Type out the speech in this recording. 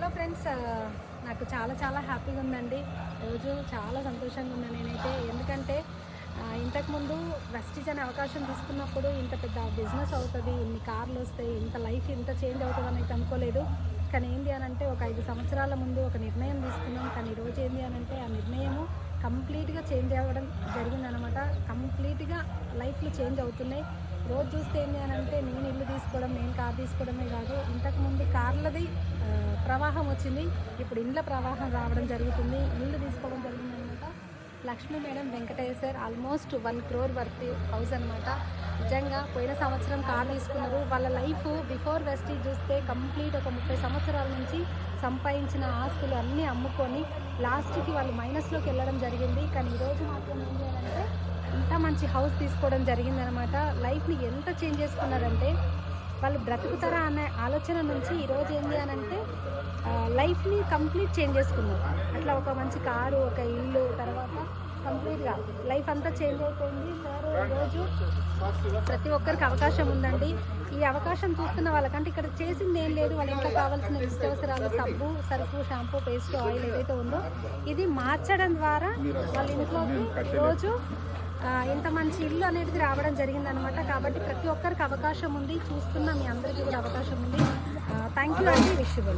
Hello friends, నాకు చాలా చాలా హ్యాపీగా ఉందండి. రోజు చాలా సంతోషంగా ఉన్నాను నేనైతే. ఎందుకంటే ఇంతకుముందు వెస్టీజ్ అనే అవకాశం తీసుకున్నప్పుడు ఇంత పెద్ద బిజినెస్ అవుతుంది, ఇన్ని కార్లు వస్తాయి, ఇంత లైఫ్ ఇంత చేంజ్ అవుతుందని అయితే అనుకోలేదు. కానీ ఏంటి అని అంటే ఒక 5 సంవత్సరాల ముందు ఒక నిర్ణయం తీసుకున్నాం. కానీ ఈరోజు ఏంటి అని అంటే ఆ నిర్ణయము కంప్లీట్గా చేంజ్ అవ్వడం జరిగిందనమాట. కంప్లీట్గా లైఫ్లు చేంజ్ అవుతున్నాయి. రోజు చూస్తే ఏంటి అని అంటే నేను ఇల్లు తీసుకోవడం, నేను కార్ తీసుకోవడమే కాదు, ఇంతకుముందు కార్లది ప్రవాహం వచ్చింది, ఇప్పుడు ఇండ్ల ప్రవాహం రావడం జరుగుతుంది. ఇల్లు తీసుకోవడం జరిగిందనమాట. Lakshmi madam, Venkateshwar sir almost 1 crore worth house అనమాట. నిజంగా పోయిన సంవత్సరం కార్ తీసుకున్నారు. వాళ్ళ లైఫ్ బిఫోర్ వెస్టీజ్ చూస్తే కంప్లీట్ ఒక 30 సంవత్సరాల నుంచి సంపాదించిన ఆస్తులు అన్నీ అమ్ముకొని లాస్ట్కి వాళ్ళు మైనస్లోకి వెళ్ళడం జరిగింది. కానీ ఈరోజు మాత్రం ఏం చేయాలంటే ఇంత మంచి హౌస్ తీసుకోవడం జరిగిందనమాట. లైఫ్ని ఎంత చేంజ్ చేసుకున్నారంటే వాళ్ళు బ్రతుకుతారా అనే ఆలోచన నుంచి ఈరోజు ఏంటి అని అంటే లైఫ్ని కంప్లీట్ చేంజ్ చేసుకున్నారు. అట్లా ఒక మంచి కారు, ఒక ఇల్లు, తర్వాత కంప్లీట్గా లైఫ్ అంతా చేంజ్ అయిపోయింది. సార్ ఈరోజు ప్రతి ఒక్కరికి అవకాశం ఉందండి. ఈ అవకాశం చూస్తున్న వాళ్ళకంటే ఇక్కడ చేసింది ఏం లేదు. వాళ్ళ ఇంట్లో కావాల్సిన నిత్యావసరాలు సబ్బు, సరుకు, షాంపూ, పేస్ట్, ఆయిల్ ఏదైతే ఉందో ఇది మార్చడం ద్వారా వాళ్ళ ఇంట్లోకి రోజు ఇంత మంచి ఇల్లు అనేది రావడం జరిగిందనమాట. కాబట్టి ప్రతి ఒక్కరికి అవకాశం ఉంది. చూస్తున్న మీ అందరికీ కూడా అవకాశం ఉంది. థ్యాంక్ యూ అండి. Wish you.